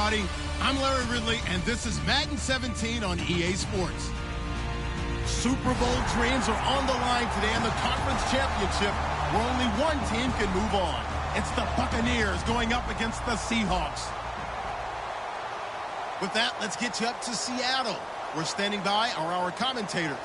everybody. I'm Larry Ridley, and this is Madden 17 on EA Sports. Super Bowl dreams are on the line today in the conference championship, where only one team can move on. It's the Buccaneers going up against the Seahawks. With that, let's get you up to Seattle. We're standing by are our commentators,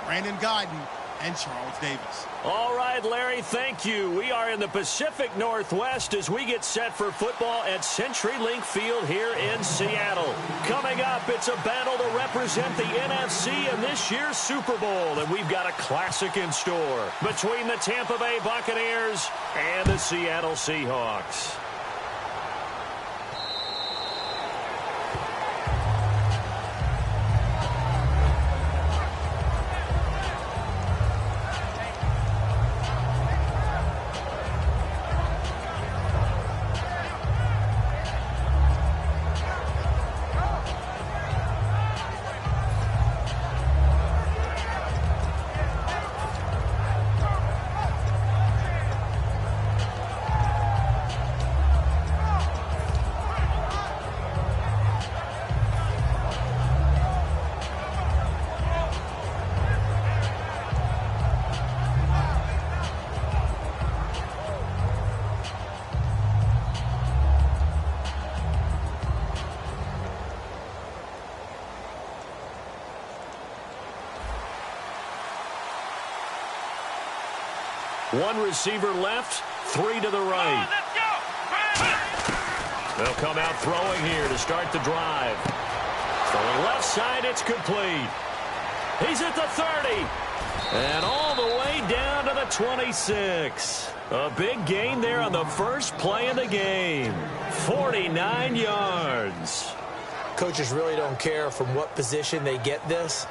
Brandon Guyton and Charles Davis. All right, Larry, thank you. We are in the Pacific Northwest as we get set for football at CenturyLink Field here in Seattle. Coming up, it's a battle to represent the NFC in this year's Super Bowl, and we've got a classic in store between the Tampa Bay Buccaneers and the Seattle Seahawks. One receiver left, three to the right. They'll come out throwing here to start the drive. Throwing left side, it's complete. He's at the 30. And all the way down to the 26. A big gain there on the first play of the game. 49 yards. Coaches really don't care from what position they get this,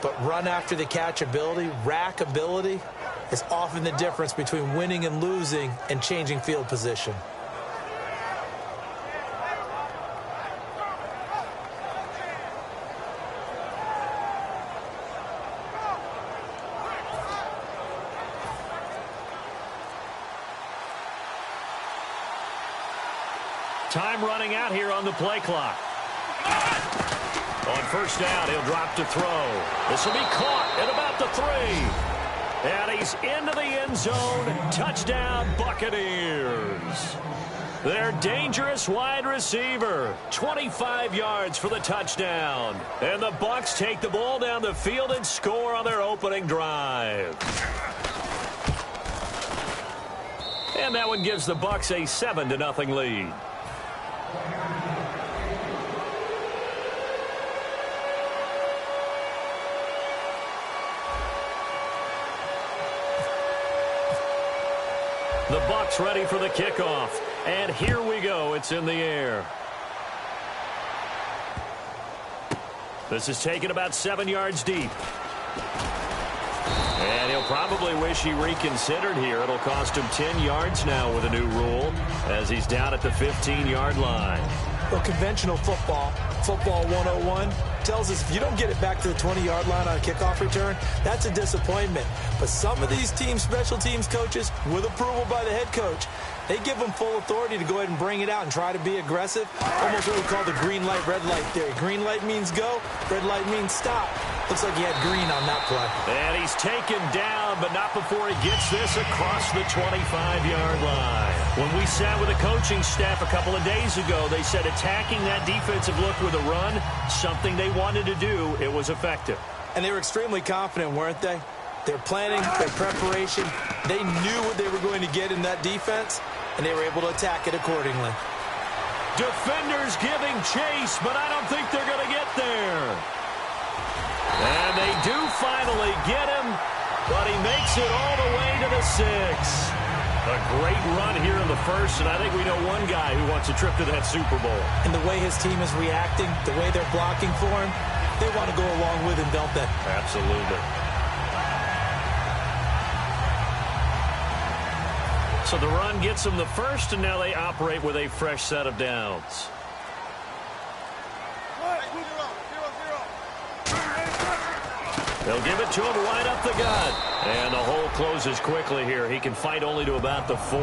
but run after the catch ability, rack ability, is often the difference between winning and losing and changing field position. Time running out here on the play clock. On first down, he'll drop to throw. This will be caught at about the 3. And he's into the end zone. Touchdown, Buccaneers. Their dangerous wide receiver. 25 yards for the touchdown. And the Bucs take the ball down the field and score on their opening drive. And that one gives the Bucs a 7-0 lead. The Bucs ready for the kickoff. And here we go. It's in the air. This is taken about 7 yards deep. And he'll probably wish he reconsidered here. It'll cost him 10 yards now with a new rule as he's down at the 15-yard line. Well, conventional football 101, tells us if you don't get it back to the 20-yard line on a kickoff return, that's a disappointment. But some of these team special teams coaches, with approval by the head coach, they give them full authority to go ahead and bring it out and try to be aggressive. Almost what we call the green light, red light theory. Green light means go, red light means stop. Looks like he had green on that play. And he's taken down, but not before he gets this across the 25-yard line. When we sat with the coaching staff a couple of days ago, they said attacking that defensive look with a run, something they wanted to do, it was effective. And they were extremely confident, weren't they? Their planning, their preparation, they knew what they were going to get in that defense, and they were able to attack it accordingly. Defenders giving chase, but I don't think they're going to get there. And they do finally get him, but he makes it all the way to the 6. A great run here in the first, and I think we know one guy who wants a trip to that Super Bowl. And the way his team is reacting, the way they're blocking for him, they want to go along with him, don't they? Absolutely. So the run gets them the first, and now they operate with a fresh set of downs. They'll give it to him right up the gut. And the hole closes quickly here. He can fight only to about the 4.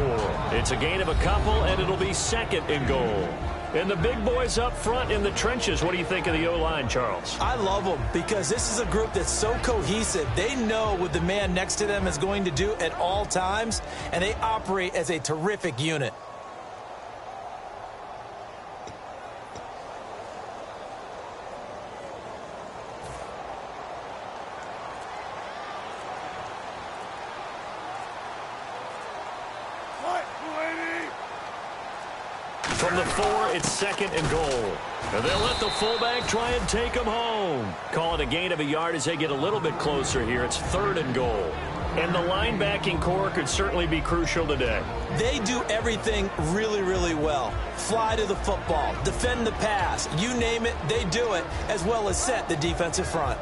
It's a gain of a couple, and it'll be second and goal. And the big boys up front in the trenches, what do you think of the O-line, Charles? I love them because this is a group that's so cohesive. They know what the man next to them is going to do at all times, and they operate as a terrific unit. From the 4, it's 2nd and goal. And they'll let the fullback try and take them home. Call it a gain of a yard as they get a little bit closer here. It's 3rd and goal. And the linebacking core could certainly be crucial today. They do everything really, really well. Fly to the football, defend the pass, you name it, they do it, as well as set the defensive front.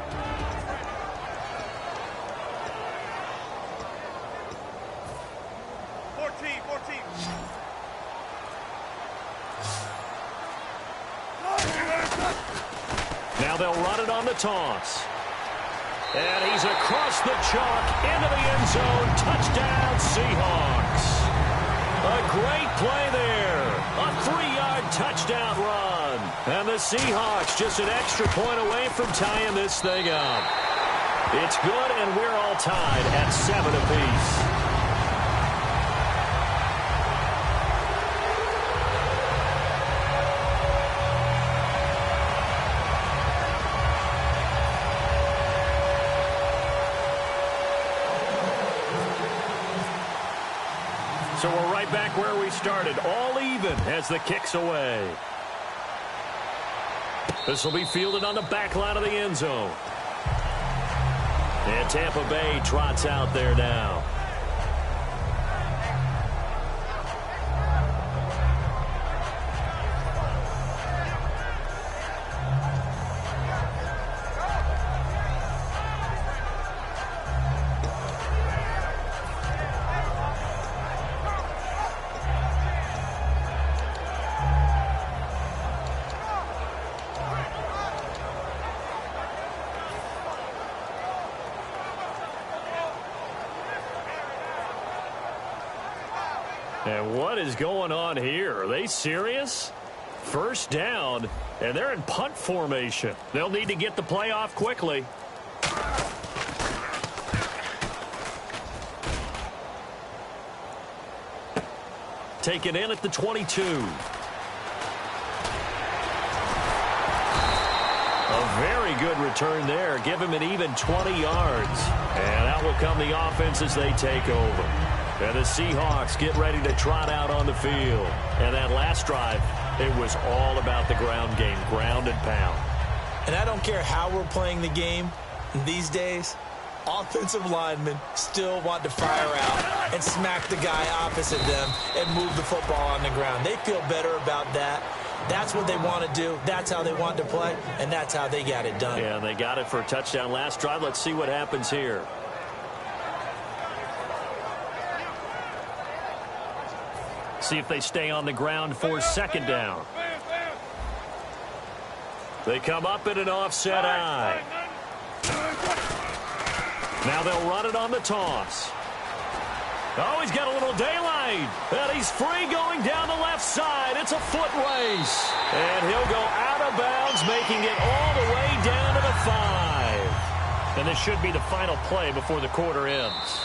Now they'll run it on the toss. And he's across the chalk into the end zone. Touchdown, Seahawks. A great play there. A 3-yard touchdown run. And the Seahawks just an extra point away from tying this thing up. It's good, and we're all tied at 7 apiece. So we're right back where we started, all even as the kick's away. This will be fielded on the back line of the end zone. And Tampa Bay trots out there now. And what is going on here? Are they serious? First down, and they're in punt formation. They'll need to get the play off quickly. Taken in at the 22. A very good return there. Give him an even 20 yards. And out will come the offense as they take over. And the Seahawks get ready to trot out on the field. And that last drive, it was all about the ground game, ground and pound. And I don't care how we're playing the game these days, offensive linemen still want to fire out and smack the guy opposite them and move the football on the ground. They feel better about that. That's what they want to do. That's how they want to play, and that's how they got it done. Yeah, they got it for a touchdown last drive. Let's see what happens here. See if they stay on the ground for second down. They come up in an offset eye. Now they'll run it on the toss. Oh, he's got a little daylight. And he's free going down the left side. It's a foot race. And he'll go out of bounds, making it all the way down to the 5. And this should be the final play before the quarter ends.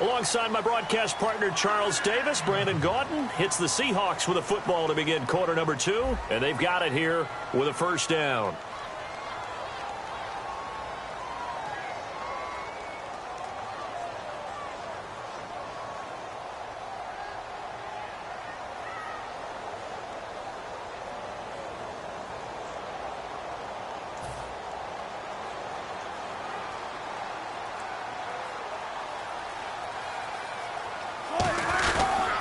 Alongside my broadcast partner, Charles Davis, Brandon Gaudin hits the Seahawks with a football to begin quarter number 2. And they've got it here with a first down.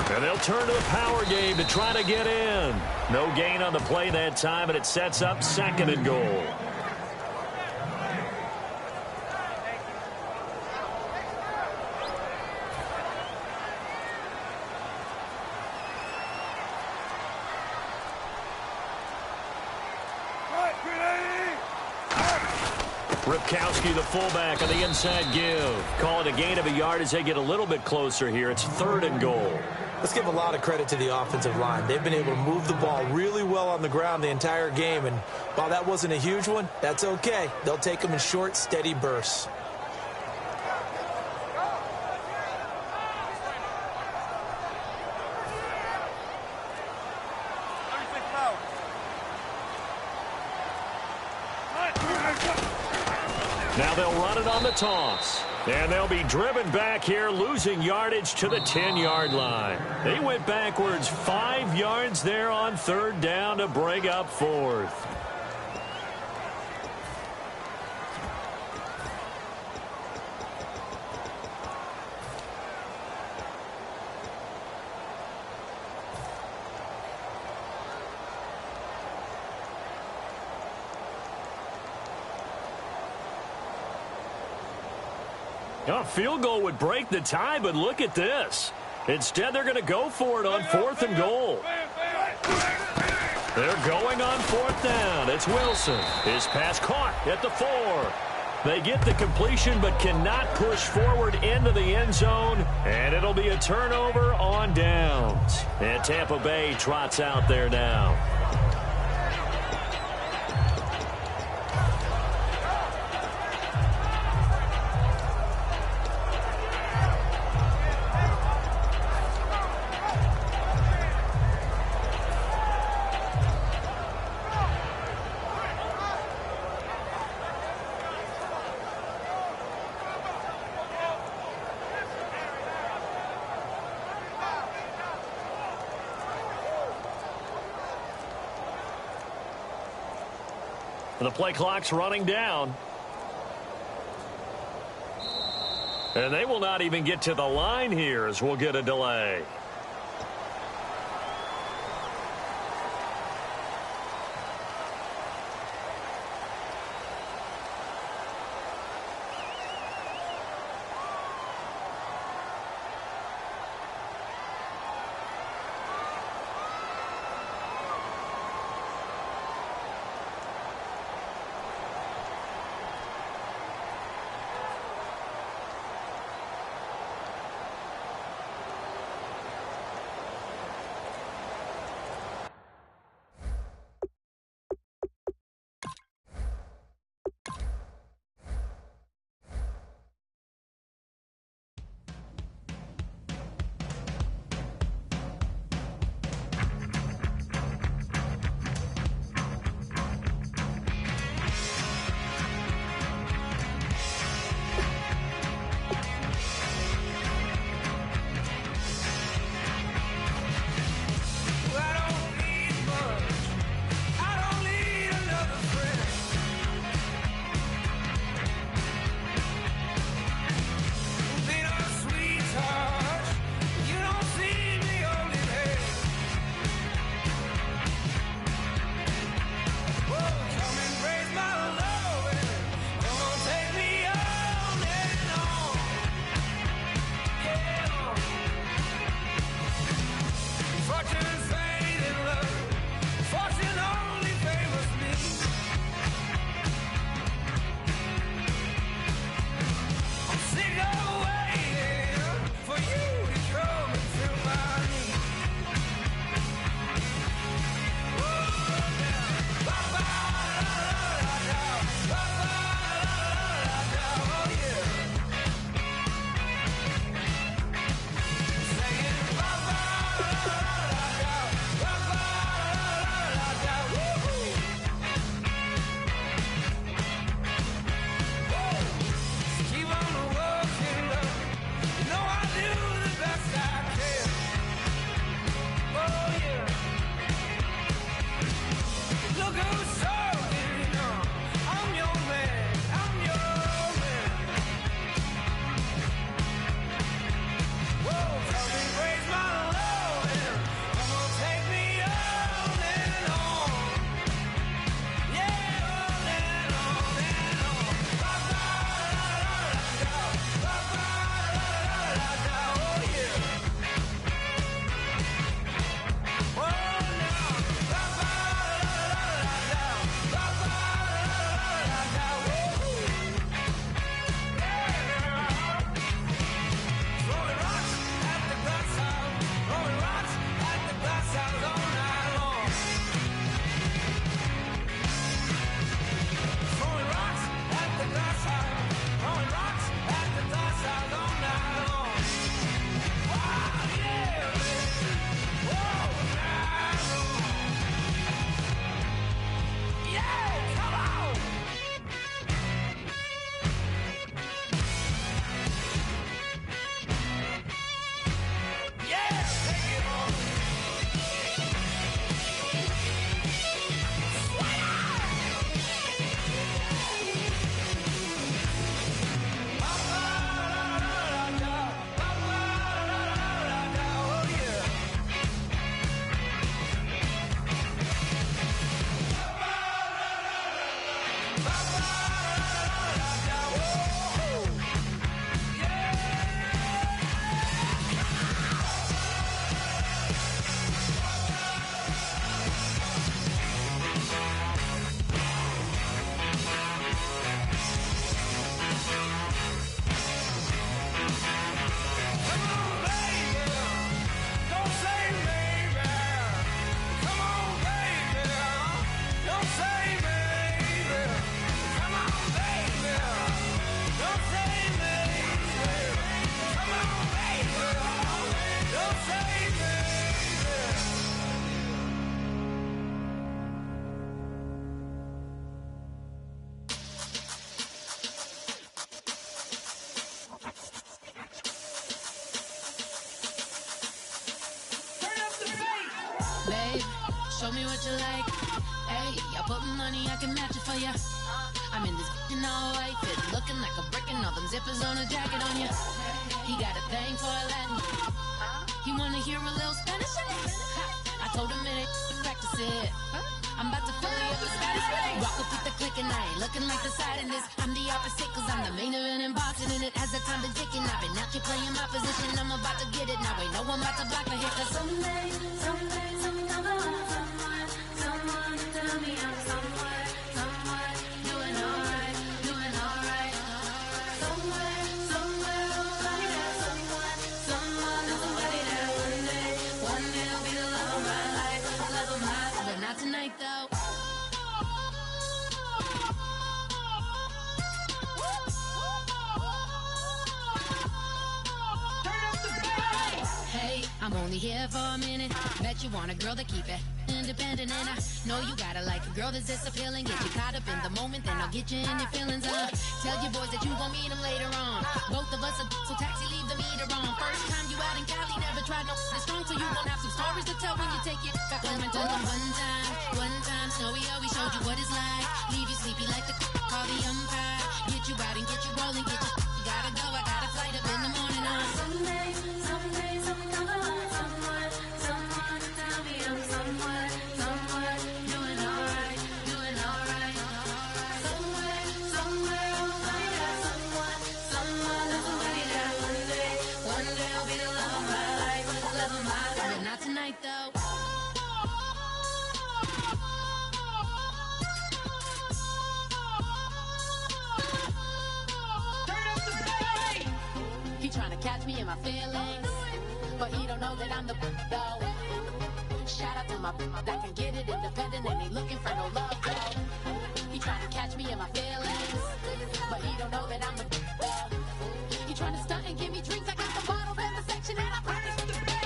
And they'll turn to the power game to try to get in. No gain on the play that time, and it sets up second and goal. Ripkowski, the fullback, on the inside give. Call it a gain of a yard as they get a little bit closer here. It's third and goal. Let's give a lot of credit to the offensive line. They've been able to move the ball really well on the ground the entire game, and while that wasn't a huge one, that's okay. They'll take them in short, steady bursts. Now they'll run it on the toss. And they'll be driven back here, losing yardage to the 10-yard line. They went backwards 5 yards there on 3rd down to bring up 4th. A field goal would break the tie, but look at this. Instead, they're going to go for it on 4th and goal. They're going on 4th down. It's Wilson. His pass caught at the 4. They get the completion but cannot push forward into the end zone, and it'll be a turnover on downs. And Tampa Bay trots out there now. The play clock's running down. And they will not even get to the line here as we'll get a delay. show me what you like. Hey, I put money, I can match it for ya. I'm in this in all white fit, looking like a brick and all them zippers on a jacket on ya. He got a thing for a Latin. He wanna hear a little Spanish. I told him it ain't practice it. I'm about to fully up the status. Rock up with the click and I ain't looking like the side in this. I'm the opposite cause I'm the main event in boxing and it has the time been ticking. I've been out here playing my position. I'm about to get it now. Ain't no one about to block the hit cause someday I'm someone to tell me I'm somewhere doing alright. Somewhere, somebody that somebody that one day will be the love of my life, but not tonight though. Hey, I'm only here for a minute. Bet you want a girl to keep it independent, and I know you gotta like a girl that's this appealing. Get you caught up in the moment, then I'll get you in your feelings. Tell your boys that you gon' meet them later on. Both of us are so taxi, leave the meter on. First time you out in Cali, never tried no this strong, so you gon' have some stories to tell when you take it back home and tell them one time, Snowy always showed you what it's like. Leave you sleepy like the call the umpire. Get you out and get you rolling, get you gotta go. I got a flight up in the morning on someday, someone to tell me I'm somewhere doing alright. Somewhere, somebody that one day will be the love of my life, but not tonight though. He tryna catch me in my feelings, but he don't know that I'm the though. Shout out to my that can get it independent and ain't looking for no love though. He tryna catch me in my feelings, but he don't know that I'm the though. He tryna stunt and give me drinks. I got the bottle in the section and I promise to pay.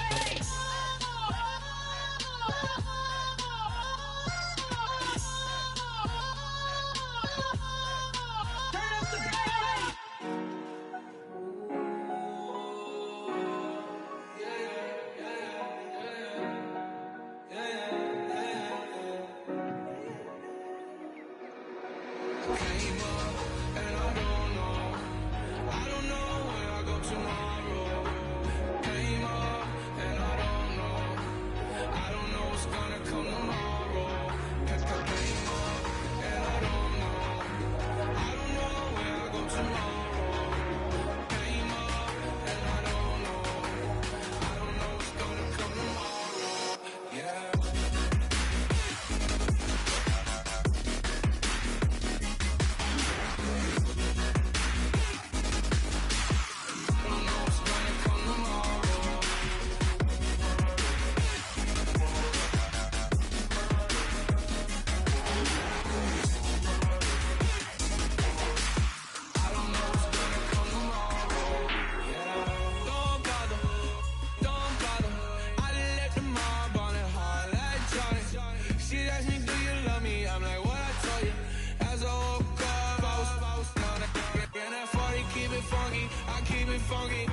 I keep it funky.